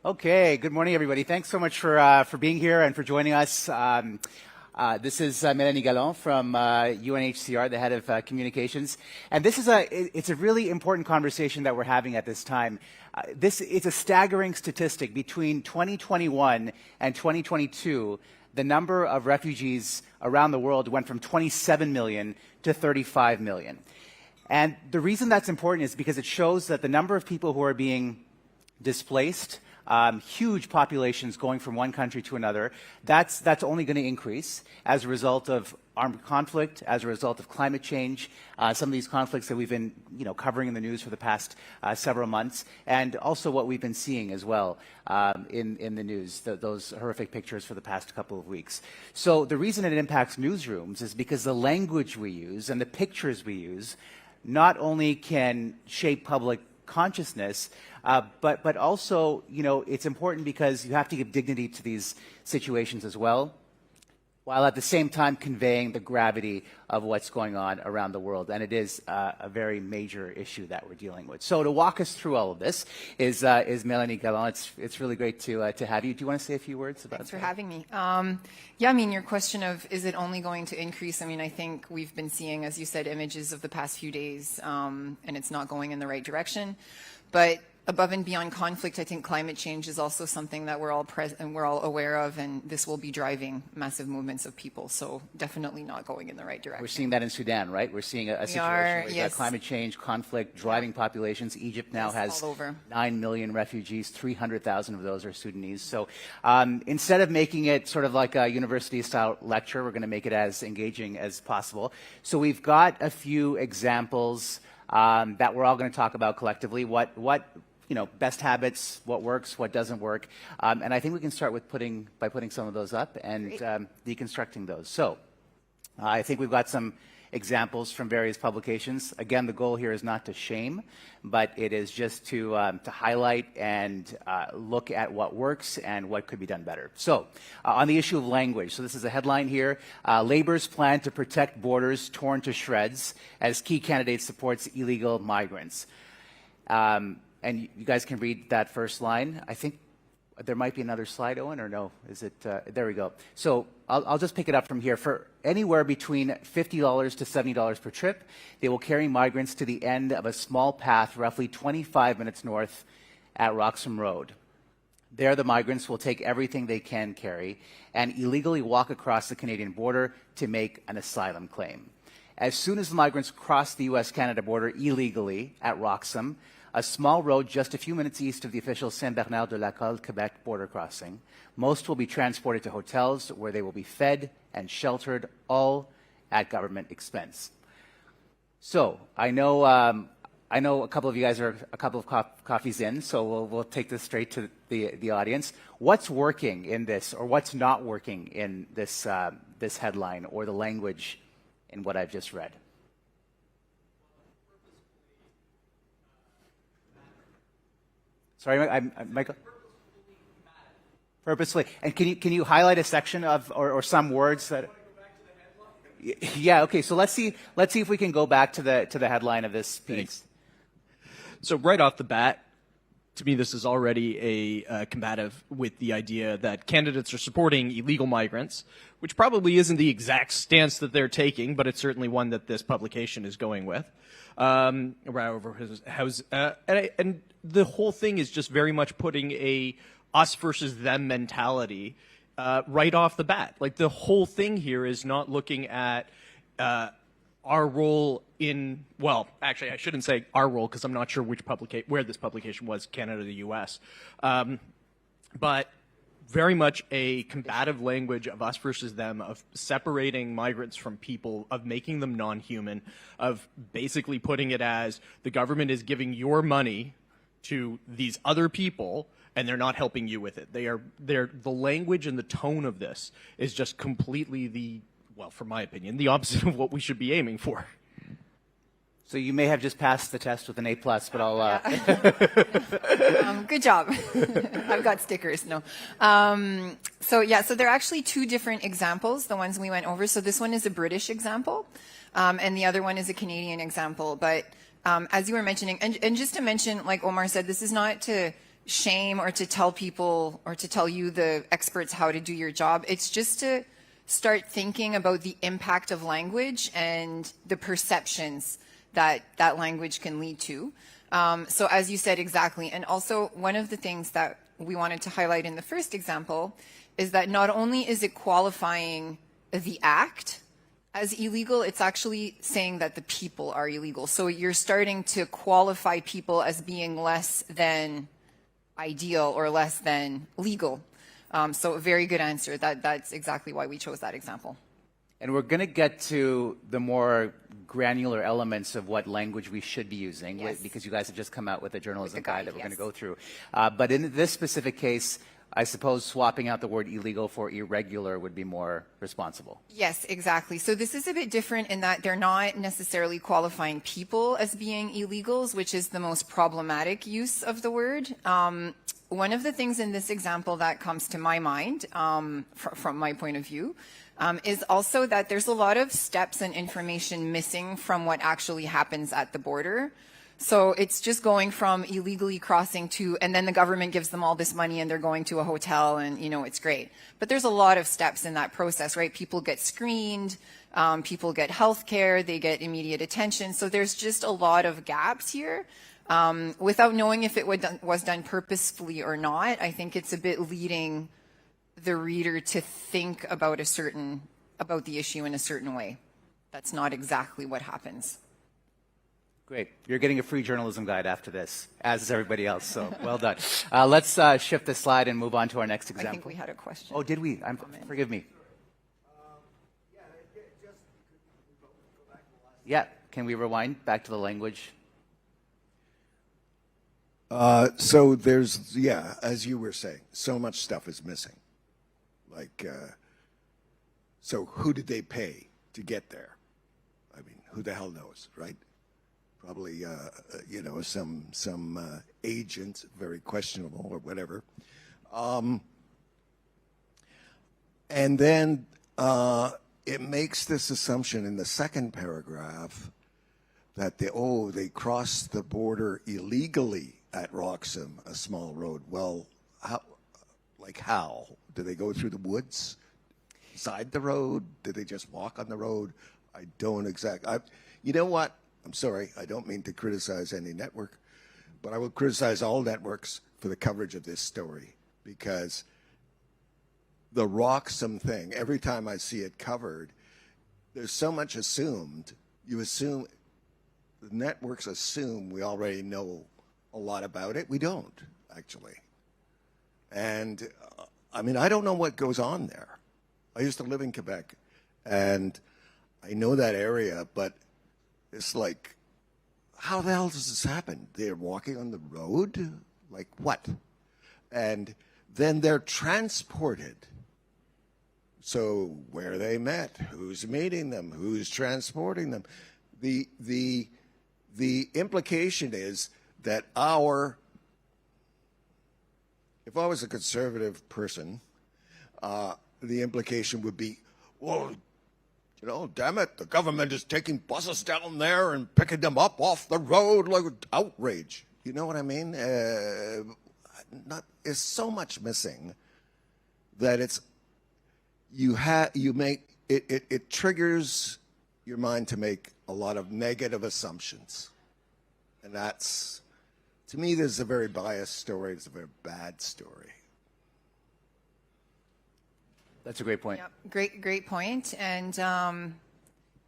Okay, good morning, everybody. Thanks so much for being here and for joining us. This is Mélanie Gallon from UNHCR, the head of communications, and it's a really important conversation that we're having at this time. It's a staggering statistic. Between 2021 and 2022, the number of refugees around the world went from 27 million to 35 million. And the reason that's important is because it shows that the number of people who are being displaced, huge populations going from one country to another, that's only going to increase as a result of armed conflict, as a result of climate change, some of these conflicts that we've been covering in the news for the past several months, and also what we've been seeing as well in the news, those horrific pictures for the past couple of weeks. So the reason it impacts newsrooms is because the language we use and the pictures we use not only can shape public consciousness, but also, it's important because you have to give dignity to these situations as well, while at the same time conveying the gravity of what's going on around the world. And it is a very major issue that we're dealing with. So to walk us through all of this is Mélanie Gallon. It's really great to have you. Do you want to say a few words about that? Thanks for having me. Yeah, I mean, your question of is it only going to increase? I mean, I think we've been seeing, as you said, images of the past few days, and it's not going in the right direction. But above and beyond conflict, I think climate change is also something that we're all aware of, and this will be driving massive movements of people. So definitely not going in the right direction. We're seeing that in Sudan, right? We're seeing a situation where you've got climate change, conflict, driving populations. Egypt now has 9 million refugees. 300,000 of those are Sudanese. So instead of making it sort of like a university-style lecture, we're going to make it as engaging as possible. So we've got a few examples that we're all going to talk about collectively. What best habits, what works, what doesn't work. And I think we can start with by putting some of those up and deconstructing those. So I think we've got some examples from various publications. Again, the goal here is not to shame, but it is just to highlight and look at what works and what could be done better. So on the issue of language, so this is a headline here, Labor's plan to protect borders torn to shreds as key candidate supports illegal migrants. And you guys can read that first line. I think there might be another slide, Owen, or no? Is it? There we go. So I'll just pick it up from here. For anywhere between $50 to $70 per trip, they will carry migrants to the end of a small path roughly 25 minutes north at Roxham Road. There, the migrants will take everything they can carry and illegally walk across the Canadian border to make an asylum claim. As soon as the migrants cross the U.S.-Canada border illegally at Roxham, a small road just a few minutes east of the official Saint-Bernard-de-la-Colle, Quebec border crossing. Most will be transported to hotels where they will be fed and sheltered, all at government expense. So I know a couple of you guys are a couple of coffees in, so we'll take this straight to the audience. What's working in this, or what's not working in this this headline or the language in what I've just read? Sorry, Michael? Purposefully. And can you highlight a section of or some words that? Yeah. Okay. So let's see if we can go back to the headline of this piece. Thanks. So right off the bat, to me, this is already a combative with the idea that candidates are supporting illegal migrants, which probably isn't the exact stance that they're taking, but it's certainly one that this publication is going with. And the whole thing is just very much putting a us versus them mentality right off the bat. Like, the whole thing here is not looking at our role in, well, actually, I shouldn't say our role because I'm not sure where this publication was, Canada or the U.S. But very much a combative language of us versus them, of separating migrants from people, of making them non-human, of basically putting it as the government is giving your money to these other people and they're not helping you with it. The language and the tone of this is just completely well, from my opinion, the opposite of what we should be aiming for. So you may have just passed the test with an A+, but I'll... Good job. I've got stickers. No. So there are actually two different examples, the ones we went over. So this one is a British example, and the other one is a Canadian example. But as you were mentioning, and just to mention, like Omar said, this is not to shame or to tell people or to tell you, the experts, how to do your job. It's just to start thinking about the impact of language and the perceptions that that language can lead to. So as you said, exactly. And also, one of the things that we wanted to highlight in the first example is that not only is it qualifying the act as illegal, it's actually saying that the people are illegal. So you're starting to qualify people as being less than ideal or less than legal. So a very good answer. That's exactly why we chose that example. And we're going to get to the more granular elements of what language we should be using, Yes. because you guys have just come out with a journalism guide that we're yes. going to go through. But in this specific case, I suppose swapping out the word illegal for irregular would be more responsible. Yes, exactly. So this is a bit different in that they're not necessarily qualifying people as being illegals, which is the most problematic use of the word. One of the things in this example that comes to my mind, from my point of view, is also that there's a lot of steps and information missing from what actually happens at the border. So it's just going from illegally crossing to, and then the government gives them all this money and they're going to a hotel and, you know, it's great. But there's a lot of steps in that process, right? People get screened, people get health care, they get immediate attention. So there's just a lot of gaps here. Without knowing if it was done purposefully or not, I think it's a bit leading the reader to think about about the issue in a certain way. That's not exactly what happens. Great. You're getting a free journalism guide after this, as is everybody else, so well done. Let's shift the slide and move on to our next example. I think we had a question. Oh, did we? Forgive me. Yeah, can we rewind back to the language? So there's, yeah, as you were saying, so much stuff is missing. Like, so who did they pay to get there? I mean, who the hell knows, right? Probably, you know, some agent, very questionable or whatever. And then it makes this assumption in the second paragraph that they crossed the border illegally at Roxham, a small road. Well, how? Did they go through the woods, side the road? Did they just walk on the road? I don't exactly. You know what? I'm sorry. I don't mean to criticize any network, but I will criticize all networks for the coverage of this story, because the Roxham thing, every time I see it covered, there's so much assumed. You assume, the networks assume we already know a lot about it. We don't, actually. And I mean, I don't know what goes on there. I used to live in Quebec, and I know that area, but it's like, how the hell does this happen? They're walking on the road? Like what? And then they're transported. So where they met, who's meeting them, who's transporting them. The implication is that if I was a conservative person, the implication would be, well, you know, damn it, the government is taking buses down there and picking them up off the road, like outrage. You know what I mean? There's so much missing that it triggers your mind to make a lot of negative assumptions. And that's, to me, this is a very biased story. It's a very bad story. That's a great point. Yeah, great point. And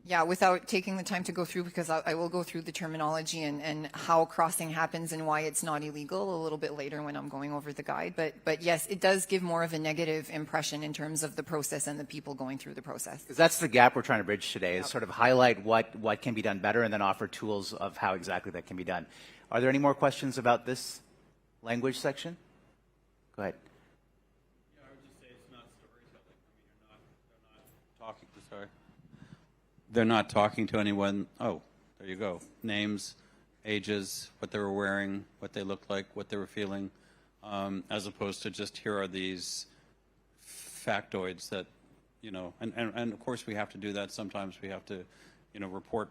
yeah, without taking the time to go through, because I will go through the terminology and how crossing happens and why it's not illegal a little bit later when I'm going over the guide. But yes, it does give more of a negative impression in terms of the process and the people going through the process. Because that's the gap we're trying to bridge today, is sort of highlight what can be done better and then offer tools of how exactly that can be done. Are there any more questions about this language section? Go ahead. Yeah, I would just say it's not storytelling. I mean, they're not talking. Sorry, they're not talking to anyone. Oh, there you go. Names, ages, what they were wearing, what they looked like, what they were feeling, as opposed to just here are these factoids that, you know, and of course we have to do that. Sometimes we have to, you know, report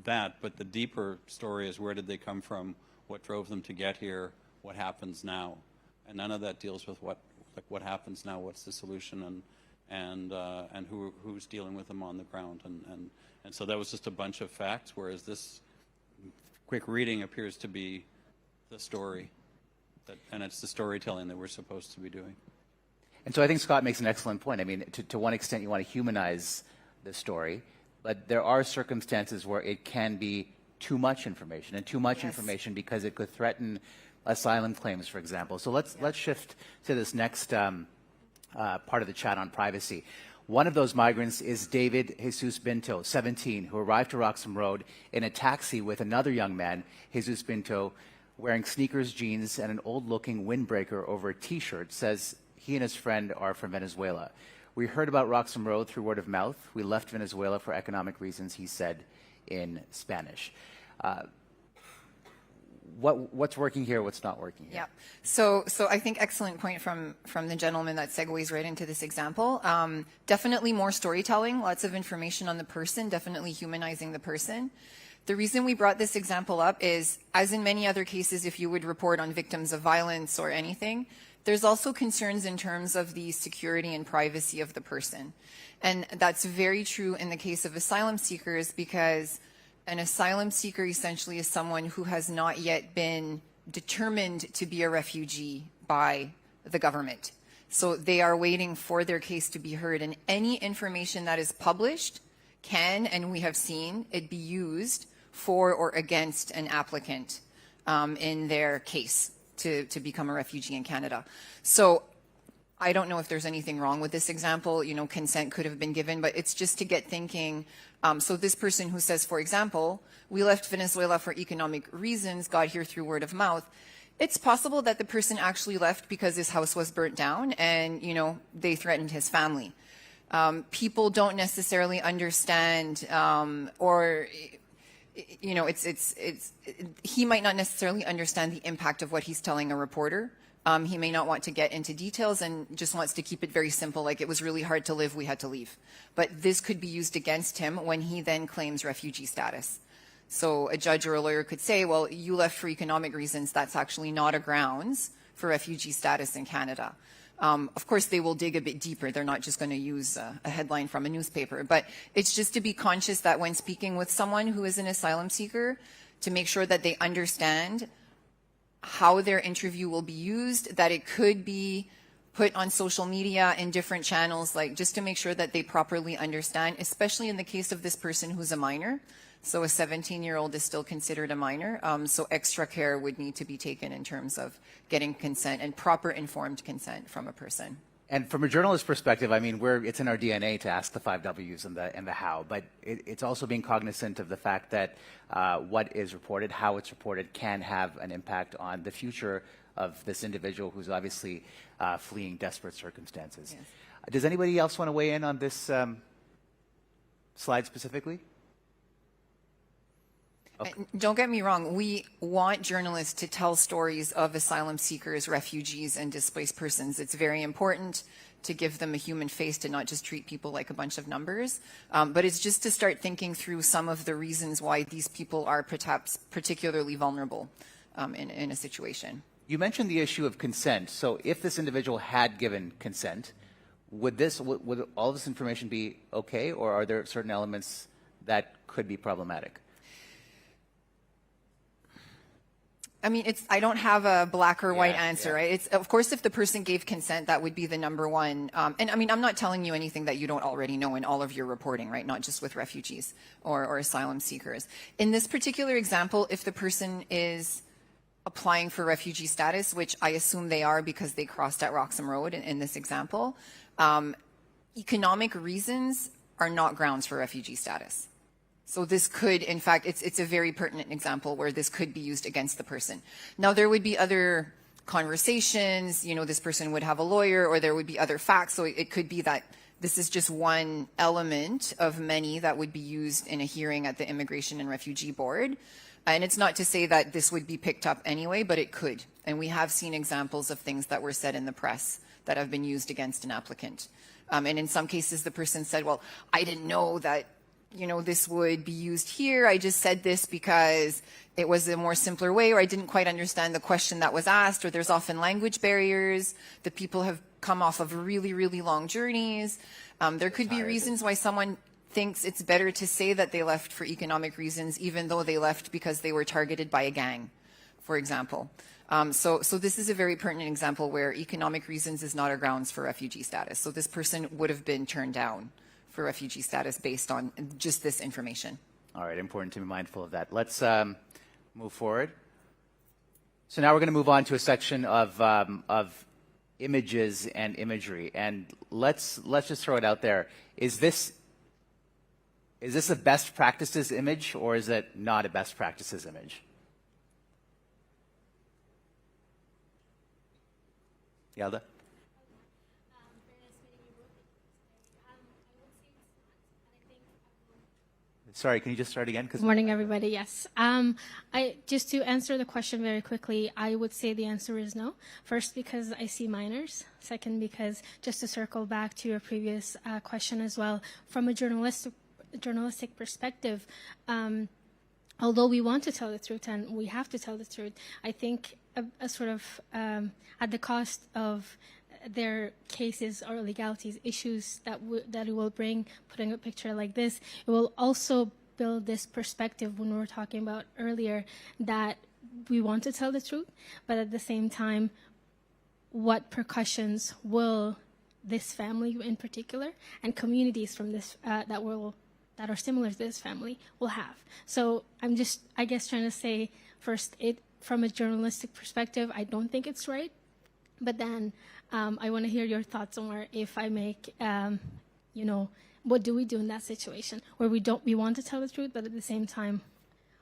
that, but the deeper story is where did they come from, what drove them to get here, what happens now, and none of that deals with what happens now, what's the solution, and who's dealing with them on the ground, and so that was just a bunch of facts, whereas this quick reading appears to be the story, and it's the storytelling that we're supposed to be doing. And so I think Scott makes an excellent point. I mean, to one extent, you want to humanize the story, but there are circumstances where it can be too much information, and too much information because it could threaten asylum claims, for example. So let's shift to this next part of the chat on privacy. One of those migrants is David Jesus Binto, 17, who arrived to Roxham Road in a taxi with another young man, Jesus Binto, wearing sneakers, jeans, and an old-looking windbreaker over a T-shirt, says he and his friend are from Venezuela. We heard about Roxham Road through word of mouth. We left Venezuela for economic reasons, he said in Spanish. What's working here, what's not working here? Yeah. So I think excellent point from the gentleman that segues right into this example. Definitely more storytelling, lots of information on the person, definitely humanizing the person. The reason we brought this example up is, as in many other cases, if you would report on victims of violence or anything, there's also concerns in terms of the security and privacy of the person. And that's very true in the case of asylum seekers, because an asylum seeker essentially is someone who has not yet been determined to be a refugee by the government. So they are waiting for their case to be heard, and any information that is published can, and we have seen it be used for or against an applicant in their case to become a refugee in Canada. So I don't know if there's anything wrong with this example. You know, consent could have been given, but it's just to get thinking. So this person who says, for example, we left Venezuela for economic reasons, got here through word of mouth. It's possible that the person actually left because his house was burnt down and, you know, they threatened his family. People don't necessarily understand, or, you know, he might not necessarily understand the impact of what he's telling a reporter. He may not want to get into details and just wants to keep it very simple, like it was really hard to live, we had to leave. But this could be used against him when he then claims refugee status. So a judge or a lawyer could say, well, you left for economic reasons, that's actually not a grounds for refugee status in Canada. Of course, they will dig a bit deeper. They're not just going to use a headline from a newspaper. But it's just to be conscious that when speaking with someone who is an asylum seeker, to make sure that they understand how their interview will be used, that it could be put on social media in different channels, like just to make sure that they properly understand, especially in the case of this person who's a minor. So a 17-year-old is still considered a minor. So extra care would need to be taken in terms of getting consent and proper informed consent from a person. And from a journalist perspective, I mean, it's in our DNA to ask the 5 W's and the how, but it's also being cognizant of the fact that what is reported, how it's reported, can have an impact on the future of this individual who's obviously fleeing desperate circumstances. Yes. Does anybody else want to weigh in on this slide specifically? Okay. Don't get me wrong, we want journalists to tell stories of asylum seekers, refugees, and displaced persons. It's very important to give them a human face, to not just treat people like a bunch of numbers. But it's just to start thinking through some of the reasons why these people are perhaps particularly vulnerable in a situation. You mentioned the issue of consent. So if this individual had given consent, would all this information be okay, or are there certain elements that could be problematic? I mean, I don't have a black or white answer, right? It's, of course, if the person gave consent, that would be the number one. And I mean, I'm not telling you anything that you don't already know in all of your reporting, right? Not just with refugees or asylum seekers. In this particular example, if the person is applying for refugee status, which I assume they are because they crossed at Roxham Road in this example, economic reasons are not grounds for refugee status. So this could, in fact, it's a very pertinent example where this could be used against the person. Now, there would be other conversations, you know, this person would have a lawyer, or there would be other facts. So it could be that this is just one element of many that would be used in a hearing at the Immigration and Refugee Board. And it's not to say that this would be picked up anyway, but it could. And we have seen examples of things that were said in the press that have been used against an applicant. And in some cases, the person said, well, I didn't know that this would be used here. I just said this because it was a more simpler way, or I didn't quite understand the question that was asked, or there's often language barriers. The people have come off of really, really long journeys. There could be reasons why someone thinks it's better to say that they left for economic reasons, even though they left because they were targeted by a gang, for example. So this is a very pertinent example where economic reasons is not a grounds for refugee status. So this person would have been turned down for refugee status based on just this information. All right, important to be mindful of that. Let's move forward. So now we're going to move on to a section of images and imagery, and let's just throw it out there. Is this a best practices image, or is it not a best practices image? Yelda? Sorry, can you just start again? Good morning, everybody. Yes. Just to answer the question very quickly, I would say the answer is no. First, because I see minors. Second, because just to circle back to your previous question as well, from a journalistic perspective, although we want to tell the truth and we have to tell the truth, I think a sort of at the cost of their cases or legalities, issues that it will bring, putting a picture like this, it will also build this perspective when we were talking about earlier that we want to tell the truth, but at the same time, what repercussions will this family in particular and communities from this that are similar to this family will have. So I'm just, I guess, trying to say first, from a journalistic perspective, I don't think it's right, but then I want to hear your thoughts on where if I make, what do we do in that situation where we want to tell the truth, but at the same time,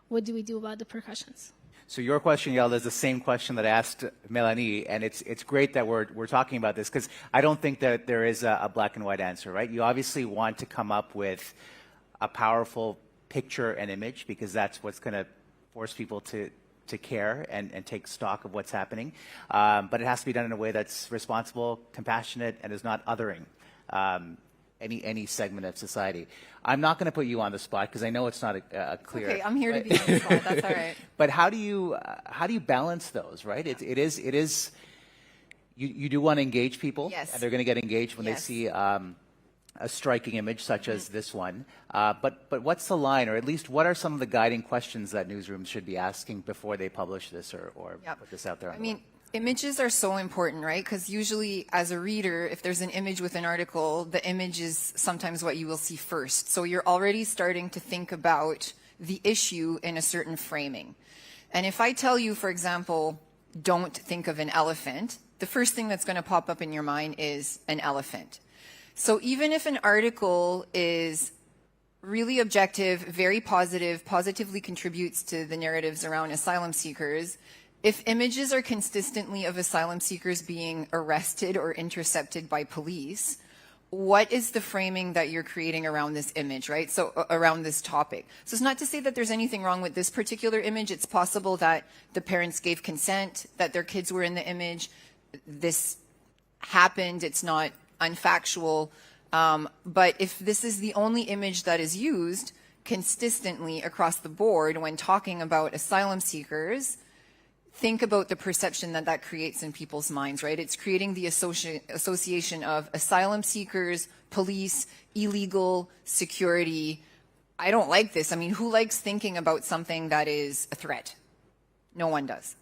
what do we do about the repercussions? So your question, Yelda, is the same question that I asked Melanie, and it's great that we're talking about this, because I don't think that there is a black and white answer, right? You obviously want to come up with a powerful picture and image, because that's what's going to force people to care and take stock of what's happening. But it has to be done in a way that's responsible, compassionate, and is not othering any segment of society. I'm not going to put you on the spot because I know it's not a clear. Okay, I'm here to be on the spot. That's all right. But how do you balance those, right? It is you do want to engage people. Yes. And they're going to get engaged when they see a striking image such as this one. But what's the line, or at least what are some of the guiding questions that newsrooms should be asking before they publish this or put this out there? I mean, images are so important, right? Because usually as a reader, if there's an image with an article, the image is sometimes what you will see first. So you're already starting to think about the issue in a certain framing. And if I tell you, for example, don't think of an elephant, the first thing that's going to pop up in your mind is an elephant. So even if an article is really objective, very positive, positively contributes to the narratives around asylum seekers, if images are consistently of asylum seekers being arrested or intercepted by police, what is the framing that you're creating around this image, right? So around this topic. So it's not to say that there's anything wrong with this particular image. It's possible that the parents gave consent, that their kids were in the image. This happened. It's not unfactual. But if this is the only image that is used consistently across the board when talking about asylum seekers, think about the perception that creates in people's minds, right? It's creating the association of asylum seekers, police, illegal, security. I don't like this. I mean, who likes thinking about something that is a threat? No one does.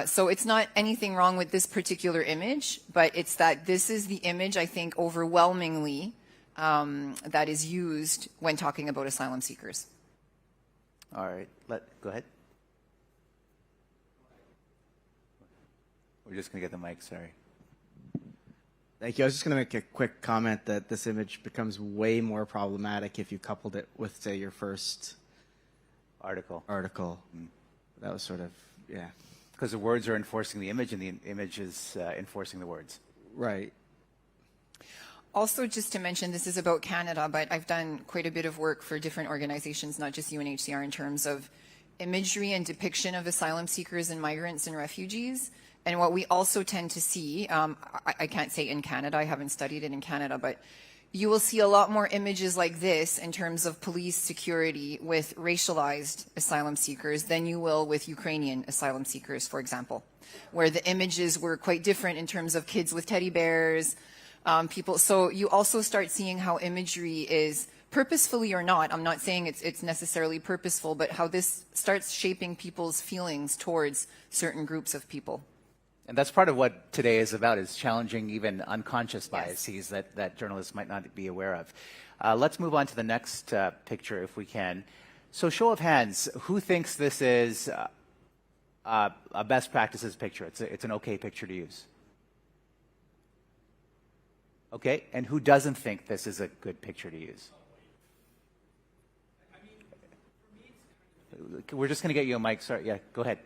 So it's not anything wrong with this particular image, but it's that this is the image, I think, overwhelmingly that is used when talking about asylum seekers. All right. Go ahead. We're just going to get the mic, sorry. Thank you. I was just going to make a quick comment that this image becomes way more problematic if you coupled it with, say, your first article. That was sort of, yeah. Because the words are enforcing the image, and the image is enforcing the words. Right. Also, just to mention, this is about Canada, but I've done quite a bit of work for different organizations, not just UNHCR, in terms of imagery and depiction of asylum seekers and migrants and refugees. And what we also tend to see, I can't say in Canada, I haven't studied it in Canada, but you will see a lot more images like this in terms of police security with racialized asylum seekers than you will with Ukrainian asylum seekers, for example, where the images were quite different in terms of kids with teddy bears, people. So you also start seeing how imagery is, purposefully or not, I'm not saying it's necessarily purposeful, but how this starts shaping people's feelings towards certain groups of people. And that's part of what today is about, is challenging even unconscious biases that journalists might not be aware of. Let's move on to the next picture, if we can. So show of hands, who thinks this is a best practices picture? It's an okay picture to use. Okay, and who doesn't think this is a good picture to use? We're just going to get you a mic. Sorry, yeah, go ahead.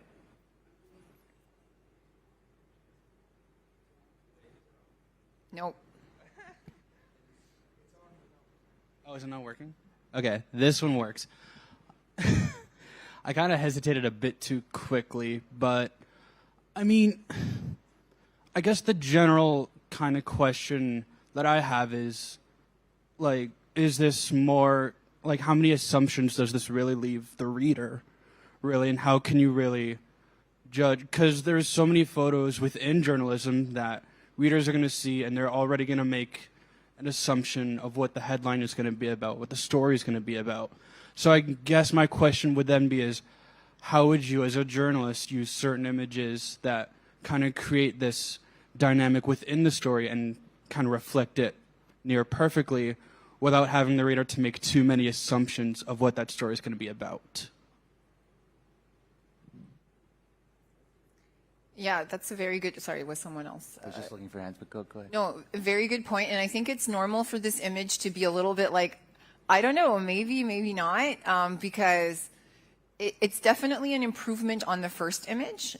Nope. Oh, is it not working? Okay, this one works. I kind of hesitated a bit too quickly, but I mean, I guess the general kind of question that I have is, like, is this more, like, how many assumptions does this really leave the reader, really, and how can you really judge? Because there's so many photos within journalism that readers are going to see, and they're already going to make an assumption of what the headline is going to be about, what the story is going to be about. So I guess my question would then be is, how would you, as a journalist, use certain images that kind of create this dynamic within the story and kind of reflect it near perfectly without having the reader to make too many assumptions of what that story is going to be about? Yeah, that's a very good, sorry, was someone else? I was just looking for hands, but go ahead. No, very good point. And I think it's normal for this image to be a little bit like, I don't know, maybe not, because it's definitely an improvement on the first image.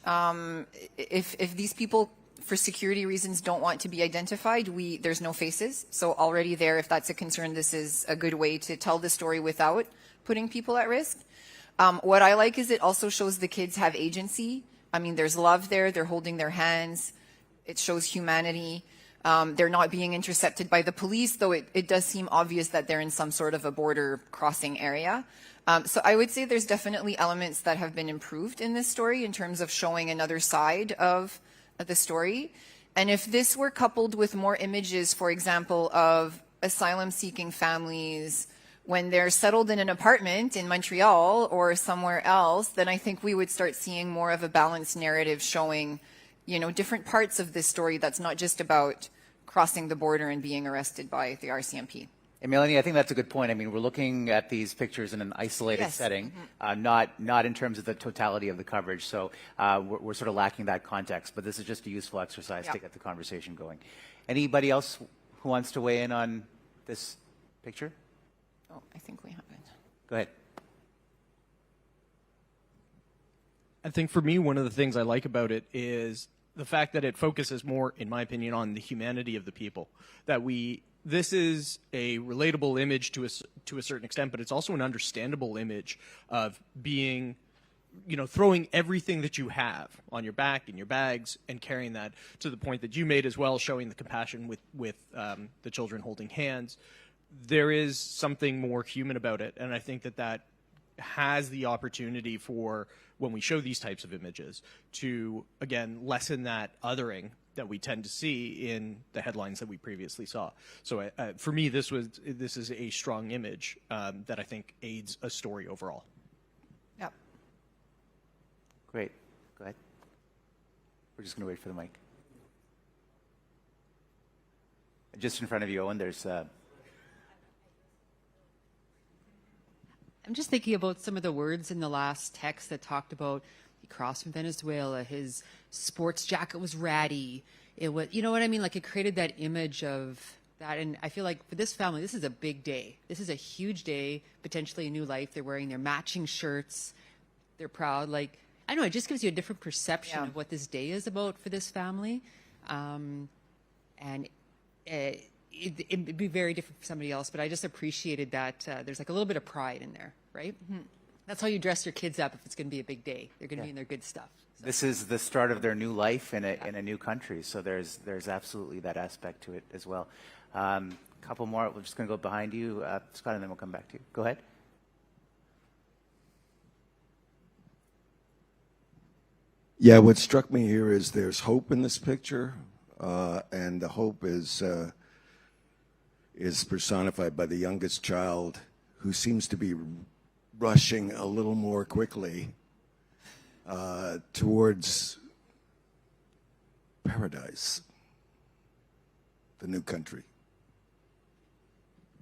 If these people, for security reasons, don't want to be identified, there's no faces. So already there, if that's a concern, this is a good way to tell the story without putting people at risk. What I like is it also shows the kids have agency. I mean, there's love there. They're holding their hands. It shows humanity. They're not being intercepted by the police, though it does seem obvious that they're in some sort of a border crossing area. So I would say there's definitely elements that have been improved in this story in terms of showing another side of the story. And if this were coupled with more images, for example, of asylum-seeking families when they're settled in an apartment in Montreal or somewhere else, then I think we would start seeing more of a balanced narrative showing, you know, different parts of this story that's not just about crossing the border and being arrested by the RCMP. And Melanie, I think that's a good point. I mean, we're looking at these pictures in an isolated setting, not in terms of the totality of the coverage. So we're sort of lacking that context. But this is just a useful exercise to get the conversation going. Anybody else who wants to weigh in on this picture? Oh, I think we have it. Go ahead. I think for me, one of the things I like about it is the fact that it focuses more, in my opinion, on the humanity of the people. This is a relatable image to a certain extent, but it's also an understandable image of being, you know, throwing everything that you have on your back, in your bags, and carrying that to the point that you made as well, showing the compassion with the children holding hands. There is something more human about it, and I think that has the opportunity for, when we show these types of images, to, again, lessen that othering that we tend to see in the headlines that we previously saw. So for me, this is a strong image that I think aids a story overall. Yep. Great. Go ahead. We're just going to wait for the mic. Just in front of you, Owen, there's... I'm just thinking about some of the words in the last text that talked about he crossed from Venezuela, his sports jacket was ratty. It was, you know what I mean? Like, it created that image of that. And I feel like for this family, this is a big day. This is a huge day, potentially a new life. They're wearing their matching shirts. They're proud. Like, I don't know, it just gives you a different perception of what this day is about for this family. And it'd be very different for somebody else, but I just appreciated that there's like a little bit of pride in there, right? Mm-hmm. That's how you dress your kids up if it's going to be a big day. They're going to be in their good stuff. So. This is the start of their new life in a new country, so there's absolutely that aspect to it as well. couple more. We're just going to go behind you, Scott, and then we'll come back to you. Go ahead. Yeah, what struck me here is there's hope in this picture, and the hope is personified by the youngest child, who seems to be rushing a little more quickly towards paradise, the new country.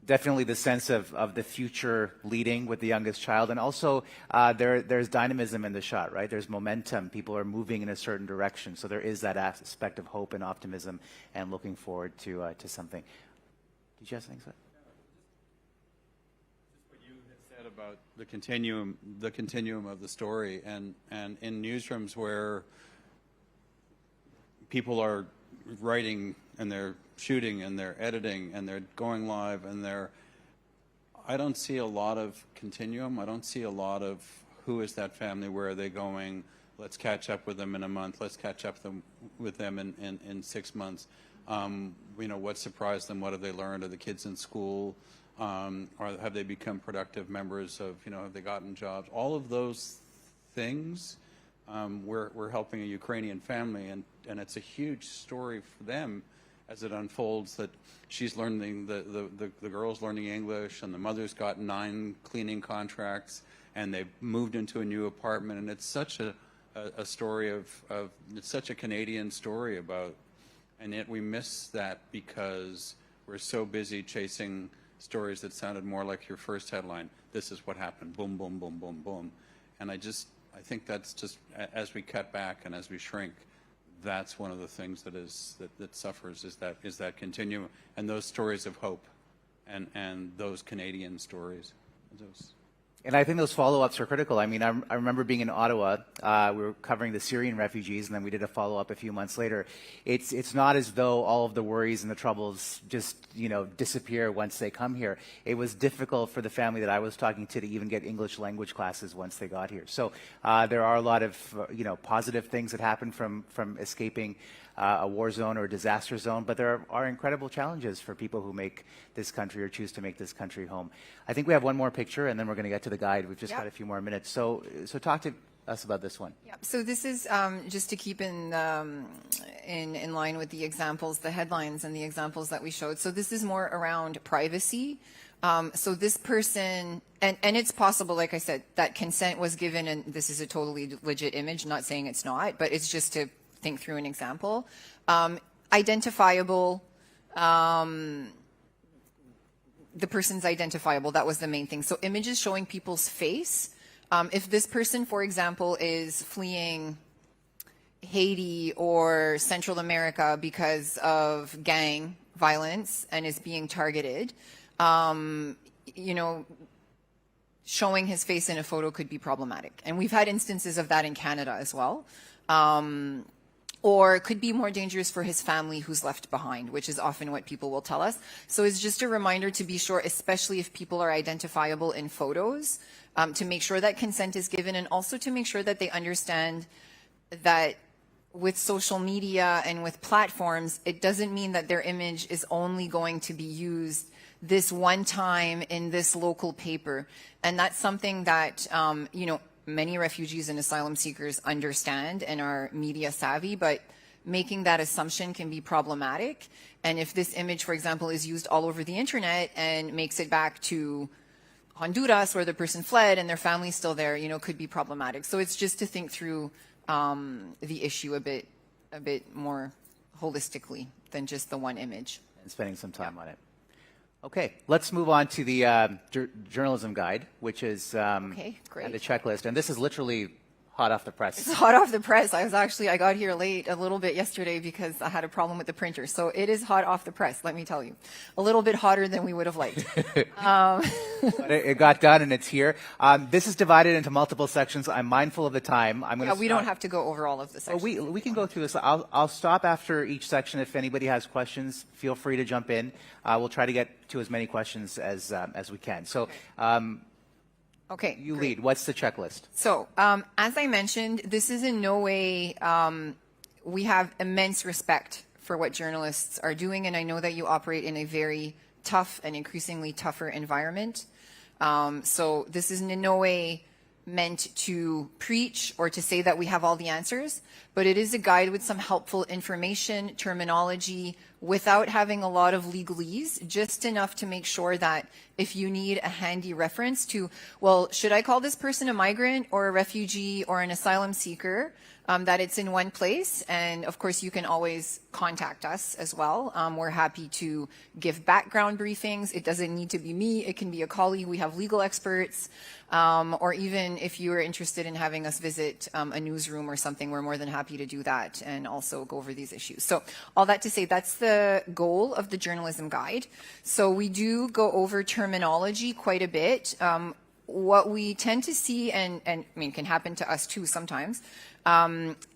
Definitely the sense of the future leading with the youngest child. And also there's dynamism in the shot, right? There's momentum. People are moving in a certain direction. So there is that aspect of hope and optimism and looking forward to something. Did you have something to say? Just what you had said about the continuum of the story, and in newsrooms where people are writing and they're shooting and they're editing and they're going live and I don't see a lot of continuum. I don't see a lot of who is that family, where are they going, let's catch up with them in a month, let's catch up with them in 6 months. What surprised them, what have they learned, are the kids in school, or have they become productive members of, have they gotten jobs, all of those things. We're helping a Ukrainian family, and it's a huge story for them as it unfolds, that she's learning, the girl's learning English, and the mother's got 9 cleaning contracts, and they've moved into a new apartment, and it's such a story of it's such a Canadian story about, and yet we miss that because we're so busy chasing stories that sounded more like your first headline. This is what happened, boom, boom, boom, boom, boom. And I think that's just, as we cut back and as we shrink, that's one of the things that suffers, is that continuum, and those stories of hope, and those Canadian stories. And I think those follow-ups are critical. I mean, I remember being in Ottawa. We were covering the Syrian refugees, and then we did a follow-up a few months later. It's not as though all of the worries and the troubles just, disappear once they come here. It was difficult for the family that I was talking to even get English language classes once they got here. So there are a lot of, positive things that happen from escaping a war zone or a disaster zone, but there are incredible challenges for people who make this country or choose to make this country home. I think we have one more picture, and then we're going to get to the guide. We've just got a few more minutes. So talk to us about this one. Yeah. So this is just to keep in line with the examples, the headlines and the examples that we showed. So this is more around privacy. So this person, and it's possible, like I said, that consent was given, and this is a totally legit image, not saying it's not, but it's just to think through an example. Identifiable, the person's identifiable, that was the main thing. So images showing people's face. If this person, for example, is fleeing Haiti or Central America because of gang violence and is being targeted, showing his face in a photo could be problematic. And we've had instances of that in Canada as well. Or it could be more dangerous for his family who's left behind, which is often what people will tell us. So it's just a reminder to be sure, especially if people are identifiable in photos, to make sure that consent is given, and also to make sure that they understand that with social media and with platforms, it doesn't mean that their image is only going to be used this one time in this local paper. And that's something that, many refugees and asylum seekers understand and are media savvy, but making that assumption can be problematic. And if this image, for example, is used all over the internet and makes it back to Honduras, where the person fled and their family's still there, could be problematic. So it's just to think through the issue a bit more holistically than just the one image. And spending some time on it. Okay, let's move on to the journalism guide, which is okay, great. The checklist. And this is literally hot off the press. It's hot off the press. I got here late a little bit yesterday because I had a problem with the printer. So it is hot off the press, let me tell you. A little bit hotter than we would have liked. But it got done and it's here. This is divided into multiple sections. I'm mindful of the time. We don't have to go over all of the sections. We can go through this. I'll stop after each section. If anybody has questions, feel free to jump in. We'll try to get to as many questions as we can. So. Okay. You lead. What's the checklist? So, as I mentioned, this is in no way, we have immense respect for what journalists are doing, and I know that you operate in a very tough and increasingly tougher environment. So this is in no way meant to preach or to say that we have all the answers, but it is a guide with some helpful information, terminology, without having a lot of legalese, just enough to make sure that if you need a handy reference to, well, should I call this person a migrant or a refugee or an asylum seeker, that it's in one place. And of course, you can always contact us as well. We're happy to give background briefings. It doesn't need to be me. It can be a colleague. We have legal experts. Or even if you are interested in having us visit a newsroom or something, we're more than happy to do that and also go over these issues. So all that to say, that's the goal of the journalism guide. So we do go over terminology quite a bit. What we tend to see, and I mean, can happen to us too sometimes,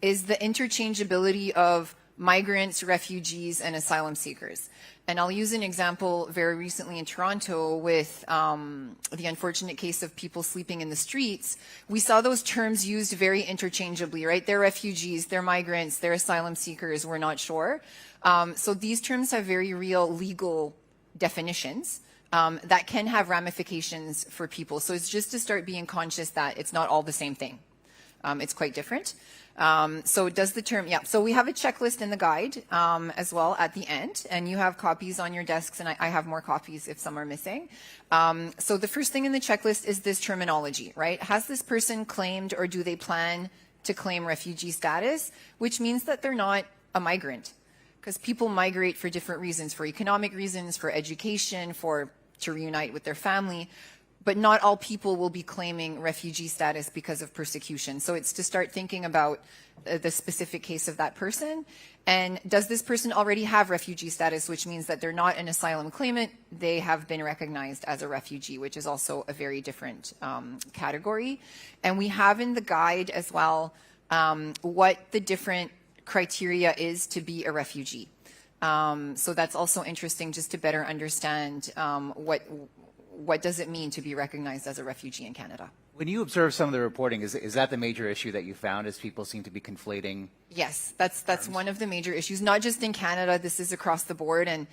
is the interchangeability of migrants, refugees, and asylum seekers. And I'll use an example very recently in Toronto with the unfortunate case of people sleeping in the streets. We saw those terms used very interchangeably, right? They're refugees, they're migrants, they're asylum seekers, we're not sure. So these terms have very real legal definitions that can have ramifications for people. So it's just to start being conscious that it's not all the same thing. It's quite different. So does the term, yeah. So we have a checklist in the guide as well at the end, and you have copies on your desks, and I have more copies if some are missing. So the first thing in the checklist is this terminology, right? Has this person claimed or do they plan to claim refugee status, which means that they're not a migrant, because people migrate for different reasons, for economic reasons, for education, to reunite with their family. But not all people will be claiming refugee status because of persecution. So it's to start thinking about the specific case of that person. And does this person already have refugee status, which means that they're not an asylum claimant, they have been recognized as a refugee, which is also a very different category. And we have in the guide as well what the different criteria is to be a refugee. So that's also interesting just to better understand what does it mean to be recognized as a refugee in Canada. When you observe some of the reporting, is that the major issue that you found, is people seem to be conflating? Yes, that's one of the major issues, not just in Canada, this is across the board. And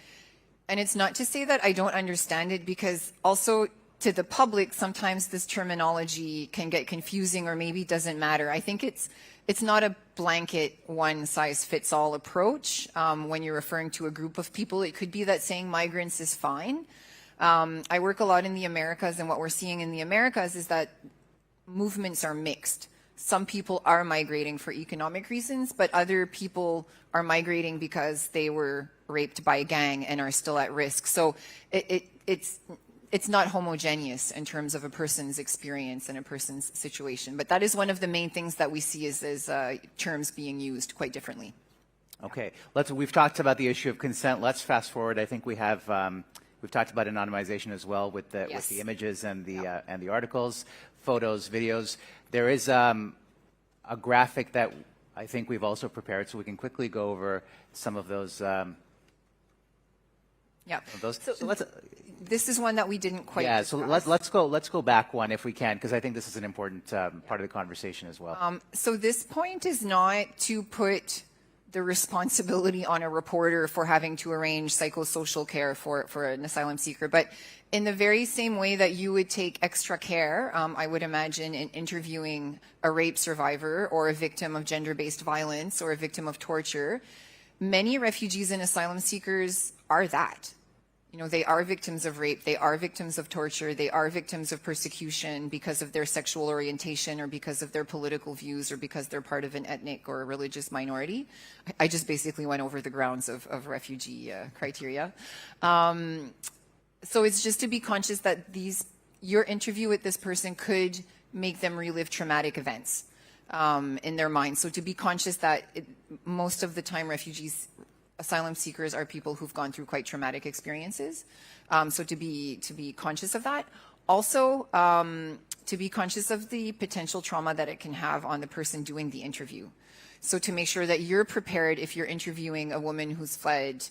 it's not to say that I don't understand it, because also to the public, sometimes this terminology can get confusing or maybe doesn't matter. I think it's not a blanket one-size-fits-all approach. When you're referring to a group of people, it could be that saying migrants is fine. I work a lot in the Americas, and what we're seeing in the Americas is that movements are mixed. Some people are migrating for economic reasons, but other people are migrating because they were raped by a gang and are still at risk. So it's not homogeneous in terms of a person's experience and a person's situation. But that is one of the main things that we see is terms being used quite differently. Okay, we've talked about the issue of consent. Let's fast forward. I think we have. We've talked about anonymization as well with the images and the articles, photos, videos. There is a graphic that I think we've also prepared, so we can quickly go over some of those. This is one that we didn't quite. Yeah, discuss. So let's go back one if we can, because I think this is an important part of the conversation as well. So this point is not to put the responsibility on a reporter for having to arrange psychosocial care for an asylum seeker. But in the very same way that you would take extra care, I would imagine, in interviewing a rape survivor or a victim of gender-based violence or a victim of torture, many refugees and asylum seekers are that. You know, they are victims of rape, they are victims of torture, they are victims of persecution because of their sexual orientation or because of their political views or because they're part of an ethnic or a religious minority. I just basically went over the grounds of refugee criteria. So it's just to be conscious that your interview with this person could make them relive traumatic events in their mind. So to be conscious that most of the time asylum seekers are people who've gone through quite traumatic experiences. So to be conscious of that. Also, to be conscious of the potential trauma that it can have on the person doing the interview. So to make sure that you're prepared if you're interviewing a woman who's fled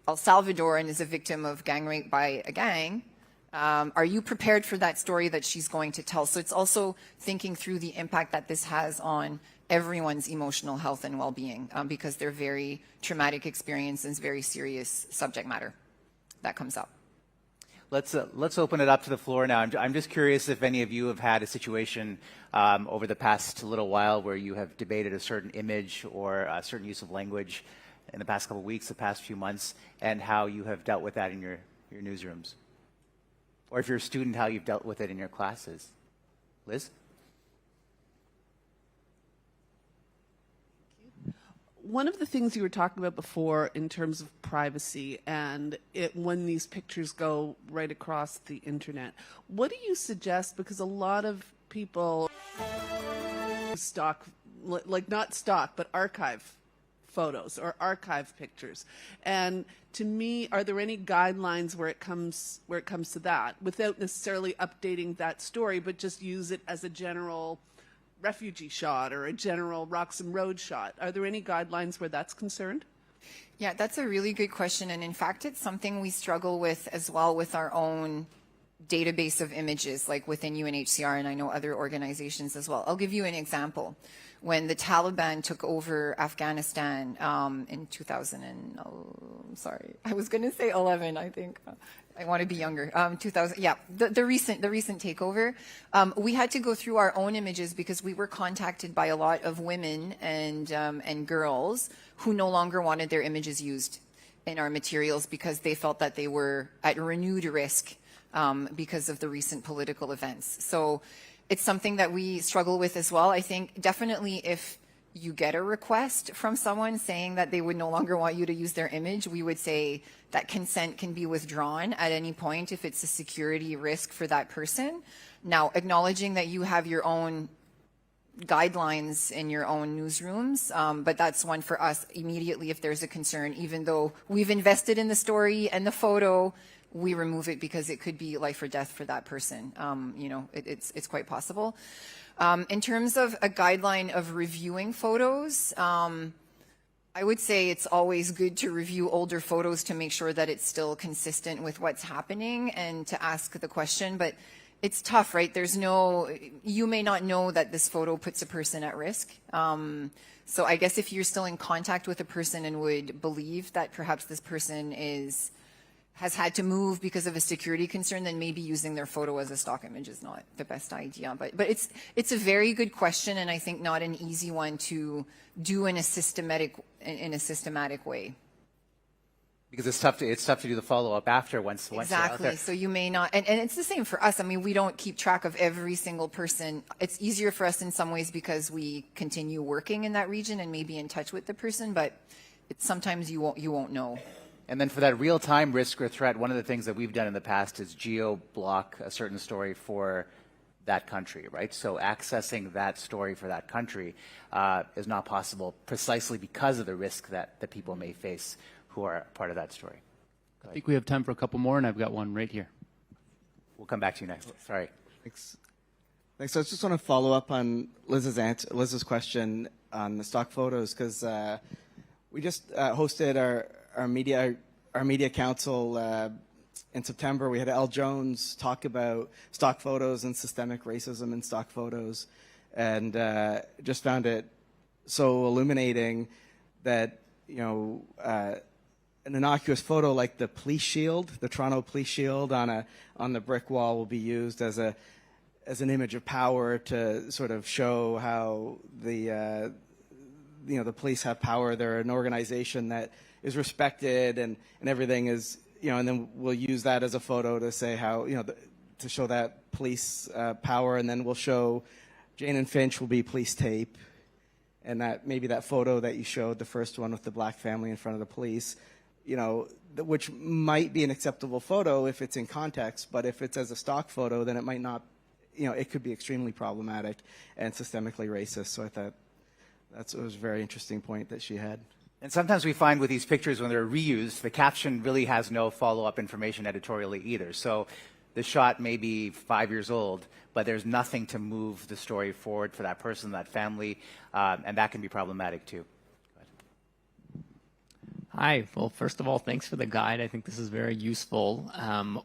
El Salvador and is a victim of gang rape by a gang, are you prepared for that story that she's going to tell? So it's also thinking through the impact that this has on everyone's emotional health and well-being, because they're very traumatic experiences, very serious subject matter that comes up. Let's open it up to the floor now. I'm just curious if any of you have had a situation over the past little while where you have debated a certain image or a certain use of language in the past couple of weeks, the past few months, and how you have dealt with that in your newsrooms. Or if you're a student, how you've dealt with it in your classes. Liz? One of the things you were talking about before in terms of privacy and when these pictures go right across the internet, what do you suggest? Because a lot of people stock, like not stock, but archive photos or archive pictures. And to me, are there any guidelines where it comes to that, without necessarily updating that story, but just use it as a general refugee shot or a general Roxham Road shot? Are there any guidelines where that's concerned? Yeah, that's a really good question. And in fact, it's something we struggle with as well with our own database of images, like within UNHCR, and I know other organizations as well. I'll give you an example. When the Taliban took over Afghanistan in 2000 and, sorry, I was going to say 11, I think. I want to be younger. 2000, yeah, the recent takeover. We had to go through our own images because we were contacted by a lot of women and girls who no longer wanted their images used in our materials because they felt that they were at renewed risk because of the recent political events. So it's something that we struggle with as well. I think definitely if you get a request from someone saying that they would no longer want you to use their image, we would say that consent can be withdrawn at any point if it's a security risk for that person. Now, acknowledging that you have your own guidelines in your own newsrooms, but that's one for us immediately if there's a concern, even though we've invested in the story and the photo, we remove it because it could be life or death for that person. It's quite possible. In terms of a guideline of reviewing photos, I would say it's always good to review older photos to make sure that it's still consistent with what's happening and to ask the question. But it's tough, right? You may not know that this photo puts a person at risk. So I guess if you're still in contact with a person and would believe that perhaps this person has had to move because of a security concern, then maybe using their photo as a stock image is not the best idea. But it's a very good question, and I think not an easy one to do in a systematic way. Because it's tough to do the follow up after once you're out there. So you may not, and it's the same for us. I mean, we don't keep track of every single person. It's easier for us in some ways because we continue working in that region and maybe in touch with the person, but sometimes you won't know. And then for that real-time risk or threat, one of the things that we've done in the past is geo-block a certain story for that country, right? So accessing that story for that country is not possible precisely because of the risk that the people may face who are part of that story. I think we have time for a couple more, and I've got one right here. We'll come back to you next. Sorry. Thanks. I just want to follow up on Liz's question on the stock photos, because we just hosted our media council in September. We had Al Jones talk about stock photos and systemic racism in stock photos, and just found it so illuminating that an innocuous photo like the police shield, the Toronto police shield on the brick wall, will be used as an image of power to sort of show how the police have power. They're an organization that is respected and everything is, and then we'll use that as a photo to say how, to show that police power, and then we'll show Jane and Finch will be police tape, and that maybe that photo that you showed, the first one with the black family in front of the police, which might be an acceptable photo if it's in context, but if it's as a stock photo, then it might not, it could be extremely problematic and systemically racist. So I thought it was a very interesting point that she had. And sometimes we find with these pictures when they're reused, the caption really has no follow-up information editorially either. So the shot may be 5 years old, but there's nothing to move the story forward for that person, that family, and that can be problematic too. Hi. Well, first of all, thanks for the guide. I think this is very useful.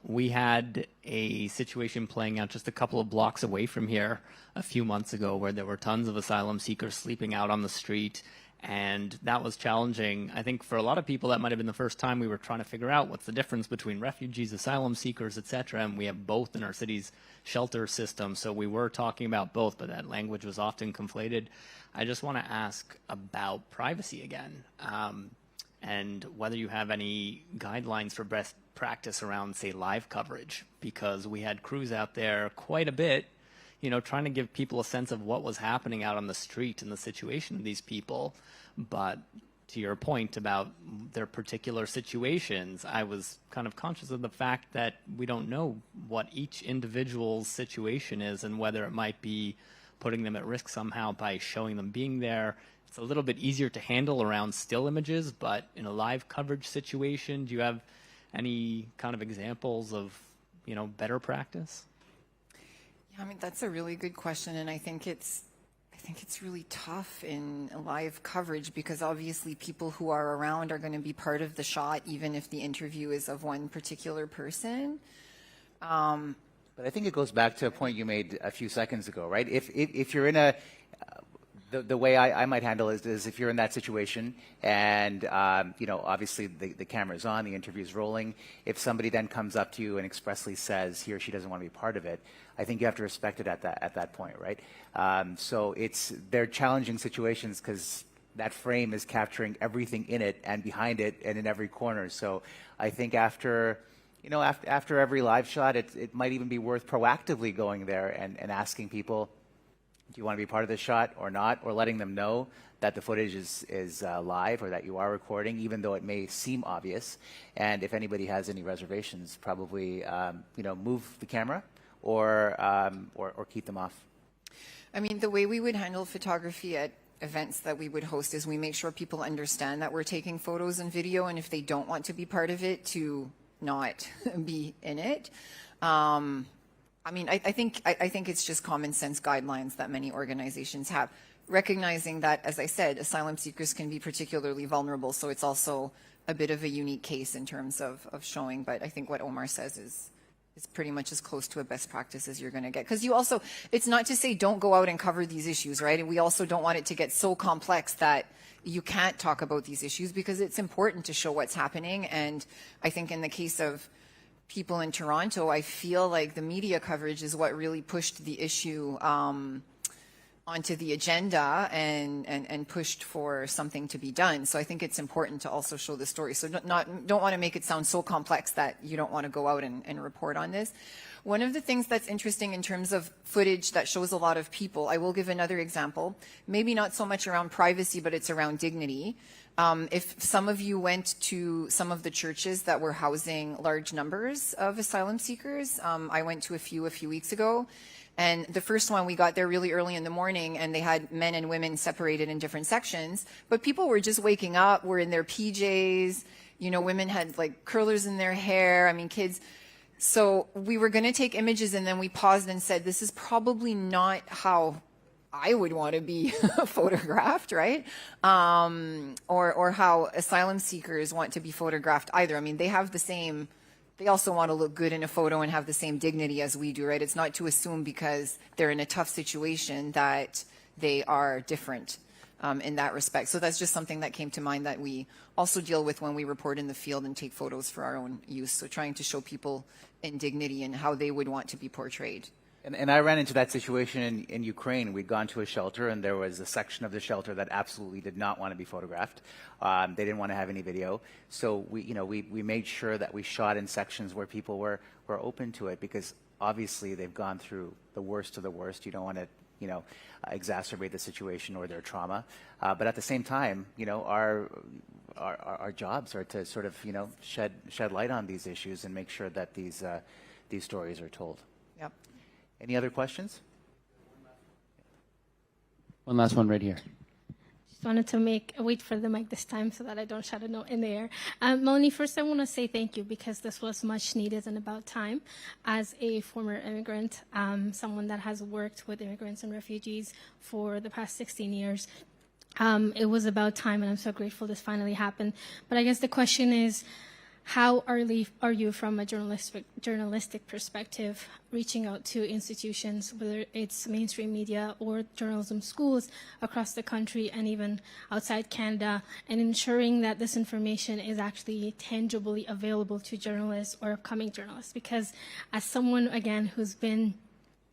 We had a situation playing out just a couple of blocks away from here a few months ago where there were tons of asylum seekers sleeping out on the street, And that was challenging. I think for a lot of people, that might have been the first time we were trying to figure out what's the difference between refugees, asylum seekers, et cetera. And we have both in our city's shelter system. So we were talking about both, but that language was often conflated. I just want to ask about privacy again, and whether you have any guidelines for best practice around, say, live coverage, because we had crews out there quite a bit, you know, trying to give people a sense of what was happening out on the street and the situation of these people. But to your point about their particular situations, I was kind of conscious of the fact that we don't know what each individual's situation is and whether it might be putting them at risk somehow by showing them being there. It's a little bit easier to handle around still images, but in a live coverage situation, do you have any kind of examples of, you know, better practice? Yeah, I mean, that's a really good question, and I think it's really tough in live coverage because obviously people who are around are going to be part of the shot, even if the interview is of one particular person. But I think it goes back to a point you made a few seconds ago, right? If you're in a the way I might handle it is if you're in that situation and, you know, obviously the camera's on, the interview's rolling. If somebody then comes up to you and expressly says he or she doesn't want to be part of it, I think you have to respect it at that point, right? So they're challenging situations because that frame is capturing everything in it and behind it and in every corner. So I think after every live shot, it might even be worth proactively going there and asking people, do you want to be part of the shot or not, or letting them know that the footage is live or that you are recording, even though it may seem obvious. And if anybody has any reservations, probably move the camera or keep them off. I mean, the way we would handle photography at events that we would host is we make sure people understand that we're taking photos and video, and if they don't want to be part of it, to not be in it. I mean, I think it's just common sense guidelines that many organizations have, recognizing that, as I said, asylum seekers can be particularly vulnerable. So it's also a bit of a unique case in terms of showing. But I think what Omar says is pretty much as close to a best practice as you're going to get. Because it's not to say don't go out and cover these issues, right? And we also don't want it to get so complex that you can't talk about these issues, because it's important to show what's happening. And I think in the case of people in Toronto, I feel like the media coverage is what really pushed the issue onto the agenda and pushed for something to be done. So I think it's important to also show the story. So don't want to make it sound so complex that you don't want to go out and report on this. One of the things that's interesting in terms of footage that shows a lot of people, I will give another example, maybe not so much around privacy, but it's around dignity. If some of you went to some of the churches that were housing large numbers of asylum seekers, I went to a few weeks ago. And the first one, we got there really early in the morning, and they had men and women separated in different sections. But people were just waking up, were in their PJs. You know, women had like curlers in their hair. I mean, kids. So we were going to take images, and then we paused and said, this is probably not how I would want to be photographed, right? Or how asylum seekers want to be photographed either. I mean, they also want to look good in a photo and have the same dignity as we do, right? It's not to assume because they're in a tough situation that they are different in that respect. So that's just something that came to mind that we also deal with when we report in the field and take photos for our own use. So trying to show people in dignity and how they would want to be portrayed. And I ran into that situation in Ukraine. We'd gone to a shelter, and there was a section of the shelter that absolutely did not want to be photographed. They didn't want to have any video. So we made sure that we shot in sections where people were open to it, because obviously they've gone through the worst of the worst. You don't want to exacerbate the situation or their trauma. But at the same time, our jobs are to sort of shed light on these issues and make sure that these stories are told. Yep. Any other questions? One last one right here. Just wanted to wait for the mic this time so that I don't shout a note in the air. Melanie, first I want to say thank you, because this was much needed and about time. As a former immigrant, someone that has worked with immigrants and refugees for the past 16 years, it was about time, and I'm so grateful this finally happened. But I guess the question is, how are you from a journalistic perspective reaching out to institutions, whether it's mainstream media or journalism schools across the country and even outside Canada, and ensuring that this information is actually tangibly available to journalists or upcoming journalists? Because as someone, again, who's been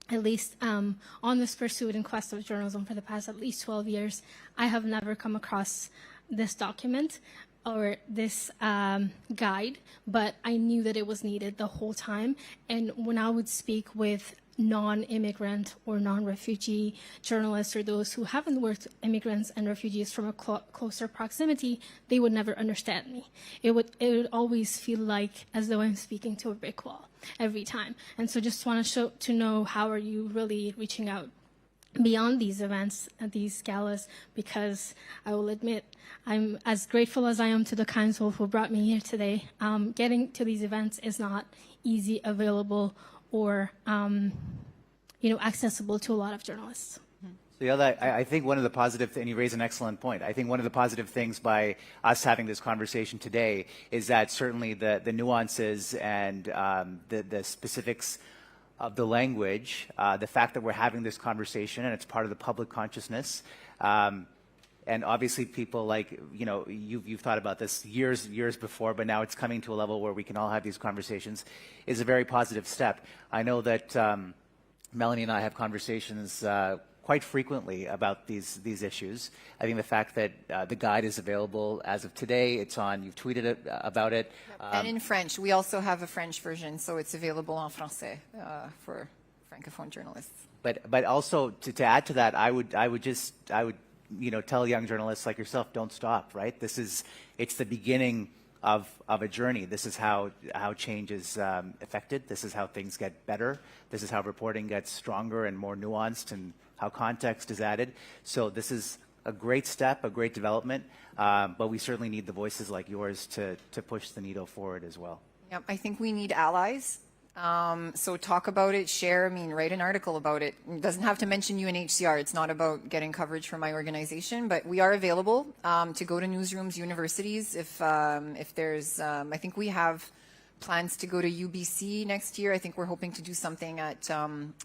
at least on this pursuit and quest of journalism for the past at least 12 years, I have never come across this document or this guide, but I knew that it was needed the whole time. And when I would speak with non-immigrant or non-refugee journalists or those who haven't worked with immigrants and refugees from a closer proximity, they would never understand me. It would always feel like as though I'm speaking to a brick wall every time. And so just want to know, how are you really reaching out beyond these events and these galas? Because I will admit, I'm as grateful as I am to the council who brought me here today. Getting to these events is not easy, available, or accessible to a lot of journalists. So Yelda, I think one of the positive, and you raise an excellent point, I think one of the positive things by us having this conversation today is that certainly the nuances and the specifics of the language, the fact that we're having this conversation and it's part of the public consciousness, and obviously people like, you've thought about this years before, but now it's coming to a level where we can all have these conversations, is a very positive step. I know that Melanie and I have conversations quite frequently about these issues. I think the fact that the guide is available as of today, it's on, you've tweeted about it. And in French. We also have a French version, so it's available en français for Francophone journalists. But also to add to that, I would tell young journalists like yourself, don't stop, right? It's the beginning of a journey. This is how change is affected. This is how things get better. This is how reporting gets stronger and more nuanced, and how context is added. So this is a great step, a great development, but we certainly need the voices like yours to push the needle forward as well. Yep, I think we need allies. So talk about it, share, write an article about it. It doesn't have to mention UNHCR. It's not about getting coverage from my organization, but we are available to go to newsrooms, universities. If there's, I think we have plans to go to UBC next year. I think we're hoping to do something at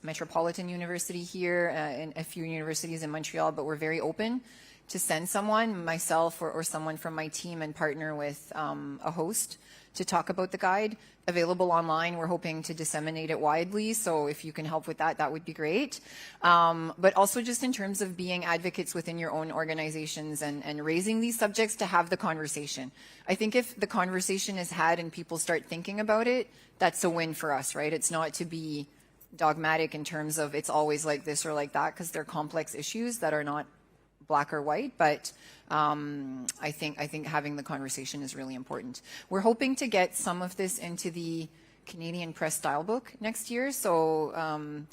Metropolitan University here and a few universities in Montreal, but we're very open to send someone, myself or someone from my team, and partner with a host to talk about the guide. Available online. We're hoping to disseminate it widely, so if you can help with that, that would be great. But also just in terms of being advocates within your own organizations and raising these subjects, to have the conversation. I think if the conversation is had and people start thinking about it, that's a win for us, right? It's not to be dogmatic in terms of it's always like this or like that, because they're complex issues that are not black or white, but I think having the conversation is really important. We're hoping to get some of this into the Canadian Press Style Book next year, so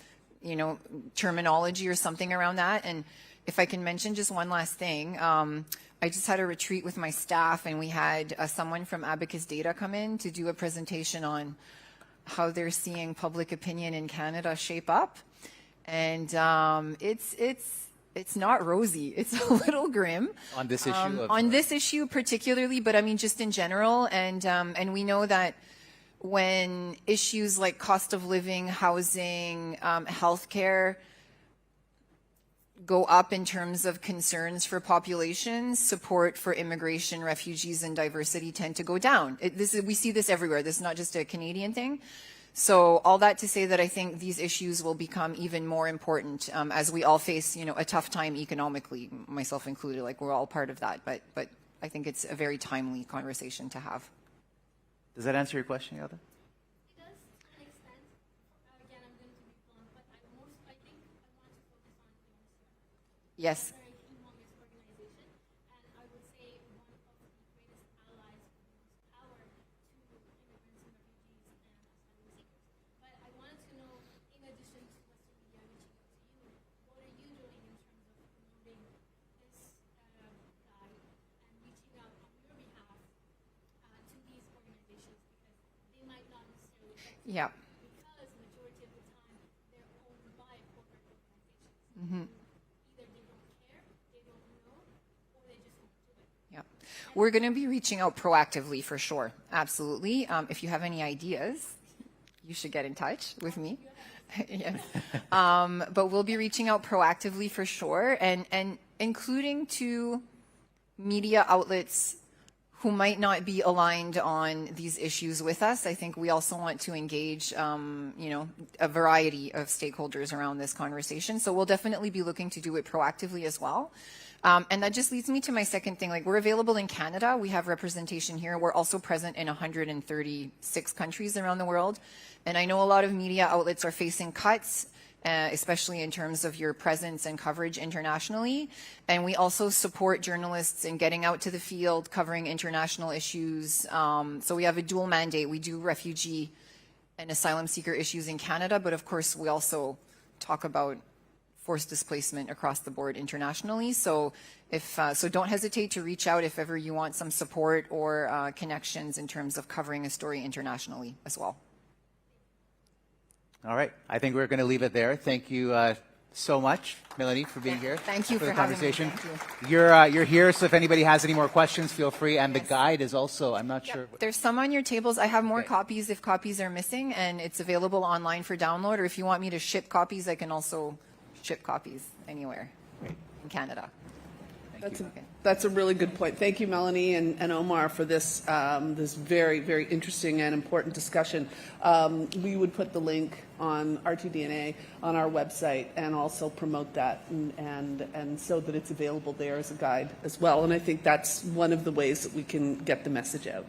terminology or something around that. And if I can mention just one last thing, I just had a retreat with my staff, and we had someone from Abacus Data come in to do a presentation on how they're seeing public opinion in Canada shape up, and it's not rosy. It's a little grim. On this issue? On this issue particularly, but just in general. And we know that when issues like cost of living, housing, healthcare go up in terms of concerns for populations, support for immigration, refugees, and diversity tend to go down. We see this everywhere. This is not just a Canadian thing. So all that to say that I think these issues will become even more important as we all face, a tough time economically, myself included. Like, we're all part of that, but I think it's a very timely conversation to have. Does that answer your question, Yelda? It does, to an extent. Again, I'm going to be blunt, but I think I want to focus on UNHCR. Yes. Very humongous organization, and I would say one of the greatest allies who brings power to immigrants and refugees and asylum seekers. But I wanted to know, in addition to Western media reaching out to you, what are you doing in terms of promoting this guide and reaching out on your behalf to these organizations, because they might not necessarily get to Yeah. because the majority of the time they're owned by corporate organizations. Mm-hmm. Either they don't care, they don't know, or they just won't do it. Yeah. We're going to be reaching out proactively for sure. Absolutely. If you have any ideas, you should get in touch with me. Yes. But we'll be reaching out proactively for sure, and including to media outlets who might not be aligned on these issues with us. I think we also want to engage, a variety of stakeholders around this conversation. So we'll definitely be looking to do it proactively as well. And that just leads me to my second thing. Like, we're available in Canada. We have representation here. We're also present in 136 countries around the world. And I know a lot of media outlets are facing cuts, especially in terms of your presence and coverage internationally. And we also support journalists in getting out to the field, covering international issues. So we have a dual mandate. We do refugee and asylum seeker issues in Canada, but of course we also talk about forced displacement across the board internationally. So so don't hesitate to reach out if ever you want some support or connections in terms of covering a story internationally as well. All right. I think we're going to leave it there. Thank you so much, Melanie, for being here. Thank you for for the having me. conversation. Thank you. You're here, so if anybody has any more questions, feel free. And the guide is also, I'm not sure. There's some on your tables. I have more Okay. copies if copies are missing, and it's available online for download. Or if you want me to ship copies, I can also ship copies anywhere in Canada. That's a really good point. Thank you, Melanie and Omar, for this this very, very interesting and important discussion. We would put the link on RTDNA on our website and also promote that and so that it's available there as a guide as well. And I think that's one of the ways that we can get the message out.